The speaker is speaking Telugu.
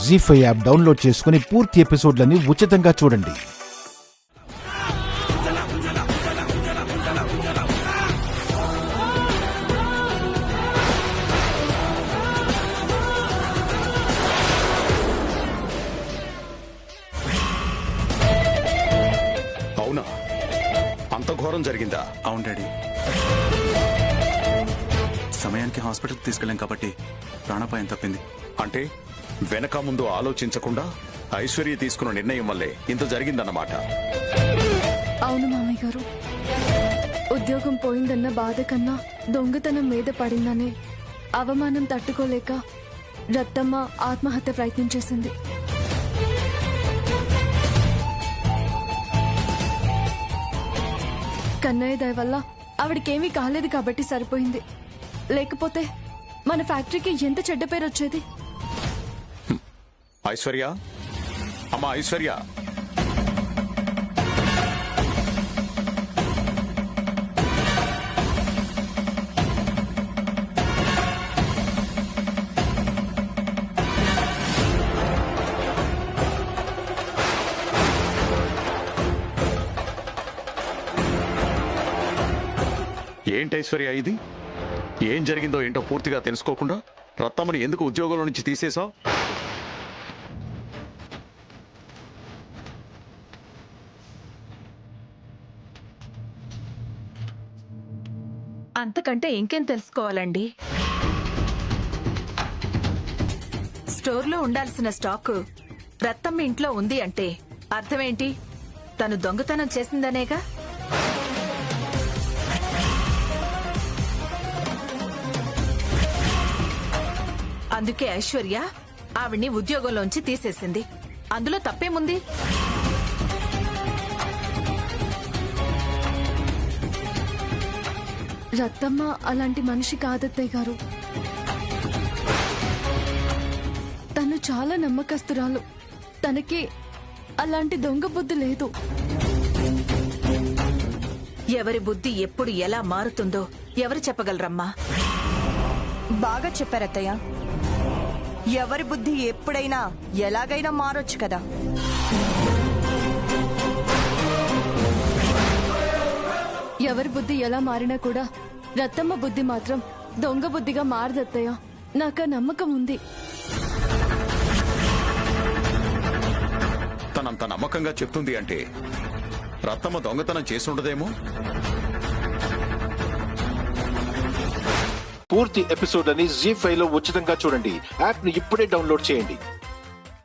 జీ5 యాప్ డౌన్లోడ్ చేసుకుని పూర్తి ఎపిసోడ్లని ఉచితంగా చూడండి. అవునా? అంత ఘోరం జరిగిందా? అవును డాడీ. సమయానికి హాస్పిటల్కి తీసుకెళ్ళాం కాబట్టి ప్రాణాపాయం తప్పింది. అంటే వెనక ముందు ఆలోచించకుండా ఐశ్వర్య తీసుకున్న నిర్ణయం వల్లే ఇంత జరిగిందన్నమాట. అవును మామయ్య గారు, ఉద్యోగం పోయిందన్న బాధ కన్నా దొంగతనం మీద పడిందనే అవమానం తట్టుకోలేక రత్తమ్మ ఆత్మహత్య ప్రయత్నం చేసింది. కన్నయ్య దయ వల్ల ఆవిడకేమీ కాలేదు కాబట్టి సరిపోయింది. లేకపోతే మన ఫ్యాక్టరీకి ఎంత చెడ్డ పేరు వచ్చేది. ఐశ్వర్య, అమ్మా ఐశ్వర్య, ఏంటి ఐశ్వర్య ఇది? ఏం జరిగిందో ఏంటో పూర్తిగా తెలుసుకోకుండా రత్తమ్మని ఎందుకు ఉద్యోగంలో నుంచి తీసేశావు? అంతకంటే ఇంకేం తెలుసుకోవాలండి? స్టోర్లో ఉండాల్సిన స్టాకు రత్తమ్మ ఇంట్లో ఉంది అంటే అర్థమేంటి? తను దొంగతనం చేసిందనేగా. అందుకే ఐశ్వర్య ఆవిడ్ని ఉద్యోగంలోంచి తీసేసింది. అందులో తప్పేముంది? రత్తమ్మ అలాంటి మనిషి కాదత్తయ్య గారు. తను చాలా నమ్మకస్తురాలు. తనకి అలాంటి దొంగ బుద్ధి లేదు. ఎవరి బుద్ధి ఎప్పుడు ఎలా మారుతుందో ఎవరు చెప్పగలరమ్మా? బాగా చెప్పారత్తయ్య. ఎవరి బుద్ధి ఎప్పుడైనా ఎలాగైనా మారొచ్చు కదా. ఎవరి బుద్ధి ఎలా మారినా కూడా రత్తమ్మ బుద్ధి మాత్రం దొంగ బుద్ధిగా మారదత్తయ్య. నాకు నమ్మకం ఉంది. తనంత నమ్మకంగా చెప్తుంది అంటే రత్తమ్మ దొంగతనం చేసుండదేమో. పూర్తి ఎపిసోడ్లని జీ5 లో ఉచితంగా చూడండి. యాప్ ని ఇప్పుడే డౌన్లోడ్ చేయండి.